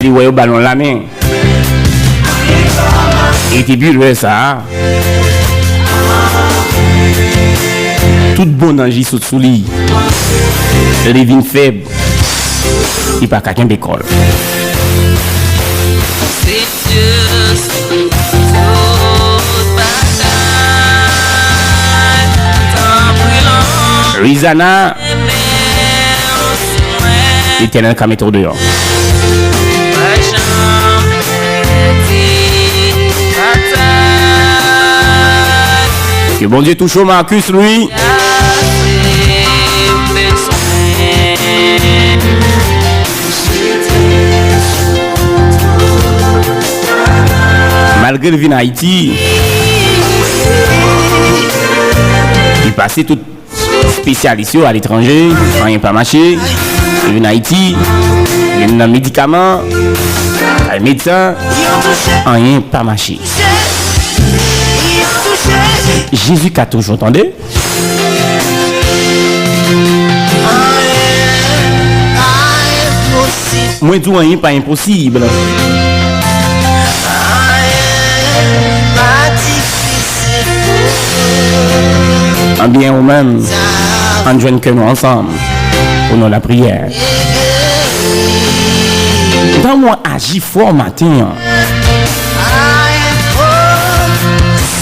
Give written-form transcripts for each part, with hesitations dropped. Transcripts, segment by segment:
Il voit au ballon la main. Et puis ça. Tout bon ange saute sous lit. Les vignes faibles. Il pas quelqu'un d'école. Rizana. L'Éternel qui met au dehors. Que bon Dieu touche au Marcus, lui. Malgré le vin Haïti, il passait tout spécialiste à l'étranger, rien pas marché. Il vient en Haïti, il vient dans médicaments, les médecins, rien pas marché. Jésus qui a toujours entendu. Moi, je dis rien pas impossible. En bien ou même, en joignant que nous ensemble pour nous la prière. Dans moi, agis fort matin.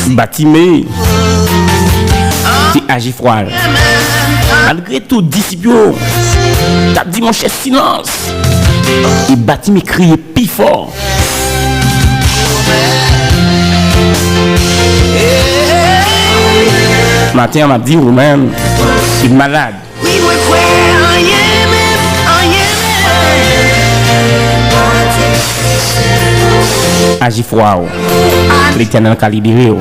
Bâtimé, tu agis froid. Malgré tout, disciple, tu as dit mon cher silence. Et bâtimé crier plus fort. Matin, on m'a dit vous-même, tu es malade. Agis froid. L'Éternel qui a libéré,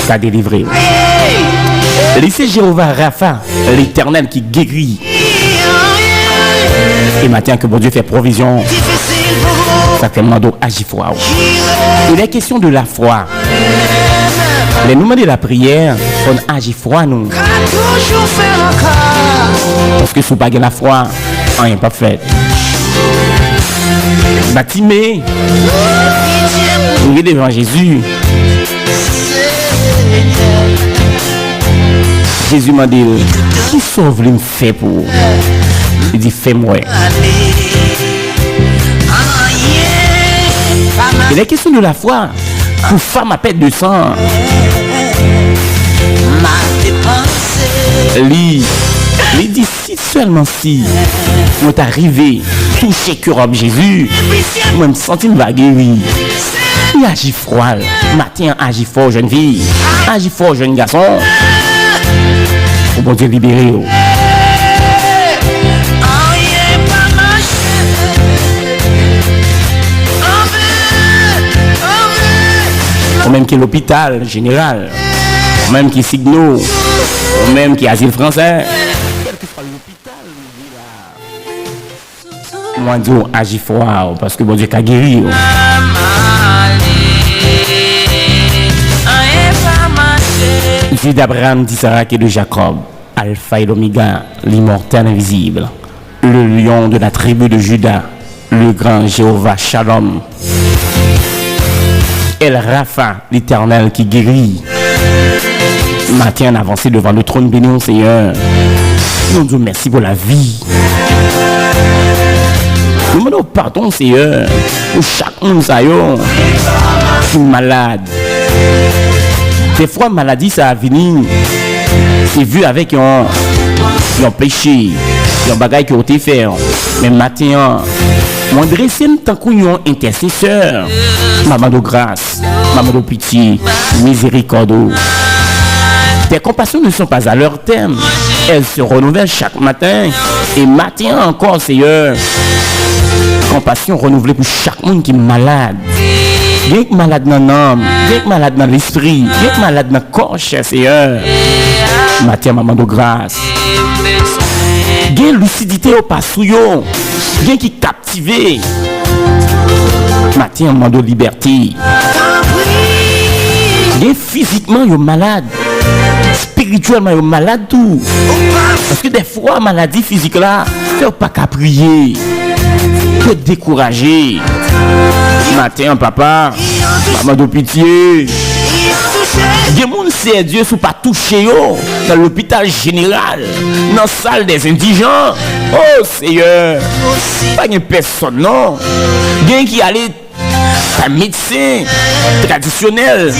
qui a délivré. Laissez Jéhovah Rapha, l'Éternel qui guérit. Et maintenant que bon Dieu fait provision, sacrément donc agis froid. Il est question de la foi. Les moments de la prière, on agit froid nous. Parce que si vous n'avez pas la foi, rien n'est pas fait. Bâtimé, vous êtes devant Jésus. Jésus m'a dit, qui sauve lui me fait pour? Il dit, fais-moi. Il est question de la foi. Pour femme à perte de sang. Il dit, si seulement si on est arrivé, toucher cœur Jésus, moi me sentir me guérir. Il agit froid. Matin, agit fort, jeune fille. Agit fort, jeune garçon. Pour bon Dieu libérer. Ou même qui est l'hôpital général, ou même qui est Signaux, ou même qui est asile français. Quel que soit l'hôpital, moi je dis agis fort parce que bon Dieu a guéri. Dieu d'Abraham, d'Isaac et de Jacob, Alpha et l'Oméga, l'immortel invisible, le lion de la tribu de Juda, le grand Jéhovah Shalom. El Rapha, l'Éternel qui guérit. Matin avancé devant le trône béni au Seigneur. Nous disons merci pour la vie. Nous demandons pardon Seigneur pour chaque monde qui est malade. Des fois maladie ça a venu. C'est vu avec un péché, un bagage qui a été fait. Mais matin, moi dresse tant qu'on intercesseur. Maman de grâce, maman de pitié, miséricorde. Tes compassions ne sont pas à leur terme. Elles se renouvellent chaque matin. Et matin encore, Seigneur. Compassion renouvelée pour chaque monde qui est malade. Bien que malade dans l'âme, bien que malade dans l'esprit, bien que malade dans le corps, cher Seigneur. Matin, maman de grâce. Bien lucidité au passouillon. Bien qui captivé. Matin, maman de liberté. Bien physiquement, il est malade. Spirituellement, il est malade tout. Parce que des fois, maladie physique là, il ne faut pas qu'à prier. Il faut décourager. Matin, papa, maman de pitié. Des gens, c'est Dieu, sous pas touché dans l'hôpital général, dans la salle des indigents. Oh Seigneur, pas de personne, non. Bien qui allait un médecin traditionnel,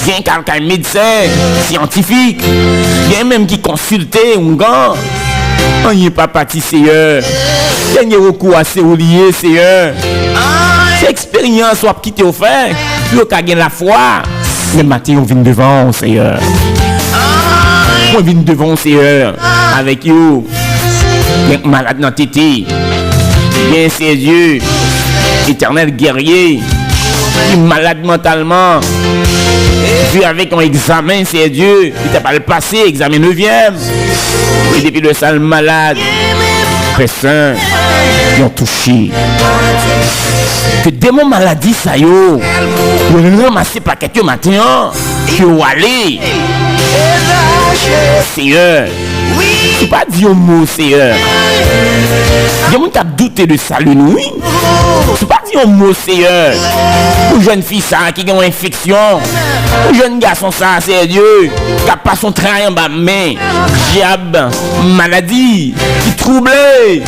bien qu'un médecin scientifique, bien même qui consultait un gars. On n'y est pas parti, Seigneur. Dernier recours à ces oubliés, Seigneur. C'est expérience qui t'a offert, puis on a gagné la foi. Mais matin, on vient devant, Seigneur. On vient devant, Seigneur, avec vous. Bien malade dans tété. Bien, c'est Dieu, éternel guerrier, malade mentalement. Puis avec un examen, c'est Dieu. Il t'a pas le passé, examen 9e. Et depuis le sale malade, personne, ils ont touché. Que dès mon maladie, ça y est, ils ont ramassé paquet de matin, qui ont allé. Seigneur, c'est pas dire un mot, Seigneur. Il y a qui a douté de salut, oui. C'est pas dire un mot, Seigneur. Une jeune fille ça qui a une infection. Un jeune garçon ça, c'est Dieu. Qui a pas son travail en bas main. Diable, maladie, qui troublé.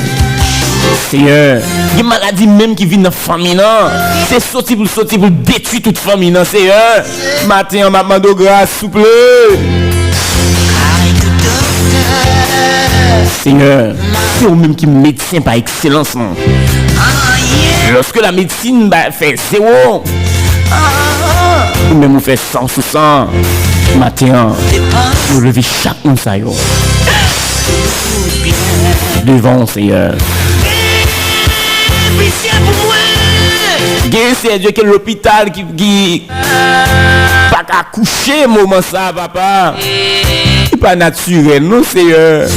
Seigneur, il y a une maladie même qui vient dans la famille. C'est sorti pour détruire toute famille, Seigneur. Matin, maman de grâce, s'il vous plaît. Seigneur, c'est vous-même qui médecin par excellence. Lorsque la médecine fait 0, vous-même vous faites 100 sur 100. Matin, vous levez chaque monde ça devant, Seigneur. C'est Dieu que l'hôpital qui pas qu'à coucher moment ça, papa. C'est pas naturel, non, Seigneur.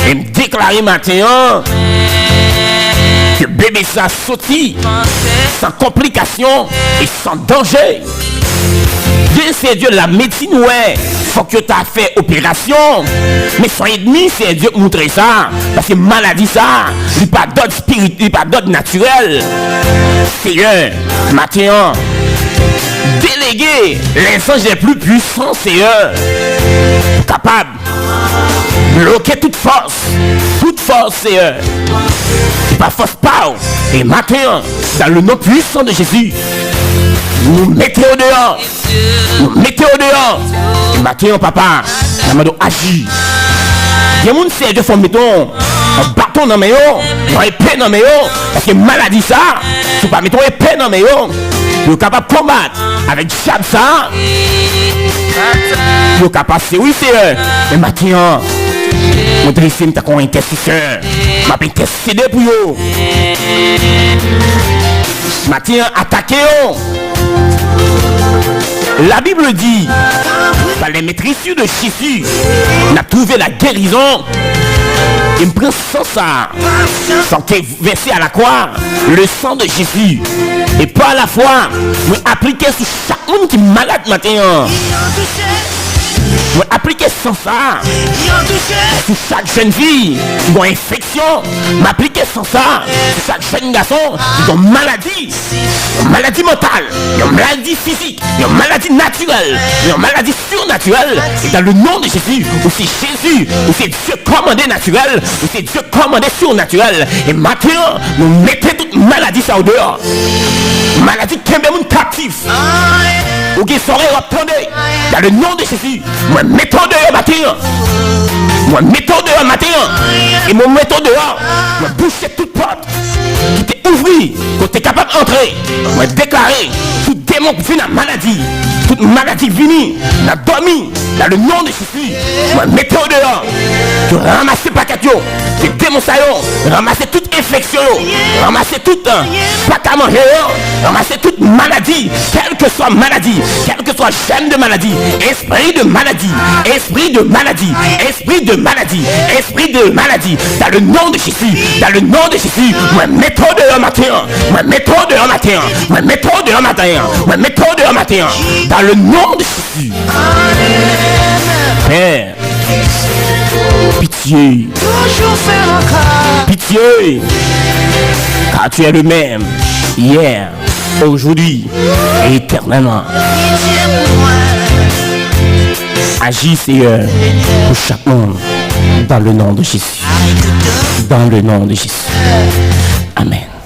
Et me déclarer maintenant que bébé ça sorti sans complication et sans danger. Dieu, c'est Dieu, la médecine, ouais. Faut que tu as fait opération. Mais son ennemi, c'est Dieu qui montre ça. Parce que maladie, ça, il n'y a pas d'autre spirituel, il n'y a pas d'autre naturel. Seigneur, maintenant, déléguer les anges les plus puissants, Seigneur, capable de bloquer toute force, Seigneur. Pas force power. Et maintenant, dans le nom puissant de Jésus, nous mettons au dehors. Nous mettons au dehors. Et maintenant, papa, nous allons agir. Il y a des gens qui font mettons un bâton dans mes yeux, une épée dans mes yeux, parce que maladie ça, si pas mettons épée dans mes yeux, nous sommes capables de combattre avec diable ça. Nous sommes capables de oui, Seigneur. Mais maintenant, mon dressing t'as comme intercesseur. M'a intercédé pour vous. Maintenant, attaquez-vous. La Bible dit, par les maîtrisures de Jésus, on a trouvé la guérison. Il me prend sans ça, sans qu'il versé à la croix, le sang de Jésus. Et par la foi, nous appliquer sur chaque monde qui est malade maintenant. Nous appliquer sans ça sur chaque jeune fille qui a une infection. M'appliquer sans ça sur chaque jeune garçon qui a une maladie mentale, une maladie physique, une maladie naturelle, une maladie surnaturelle. Et dans le nom de Jésus, où c'est Jésus, où c'est Dieu commandé naturel, où c'est Dieu commandé surnaturel. Et maintenant, nous mettons toute maladie ça au dehors. Maladie qui est même captif. Ou qui serait attendez. Dans le nom de Jésus, moi mettons dehors matin. Moi mettons dehors matin. Et moi mettons dehors. Moi boucher toute porte qui t'est ouvrie, que tu es capable d'entrer. Moi déclarer tout démon qui vient la maladie. Toute maladie venue, la dormi. Dans le nom de Jésus, moi mettons dehors. Tu ramasses pas paquets, tu démons ça, ramasser toute infection, ramasser toute pas qu'à manger, ramasser toute maladie, quelle que soit maladie, quel que soit chaîne de maladie, esprit de maladie, esprit de maladie, esprit de maladie, esprit de maladie, dans le nom de Jésus, dans le nom de Jésus, moi mettons dehors matin, moi mettons dehors matin, moi mettons dehors matin, moi mettons dehors matin, dans le nom de Jésus. Père, pitié, pitié, car tu es le même, hier, aujourd'hui et éternellement. Agis, Seigneur, pour chaque monde, dans le nom de Jésus. Dans le nom de Jésus. Amen.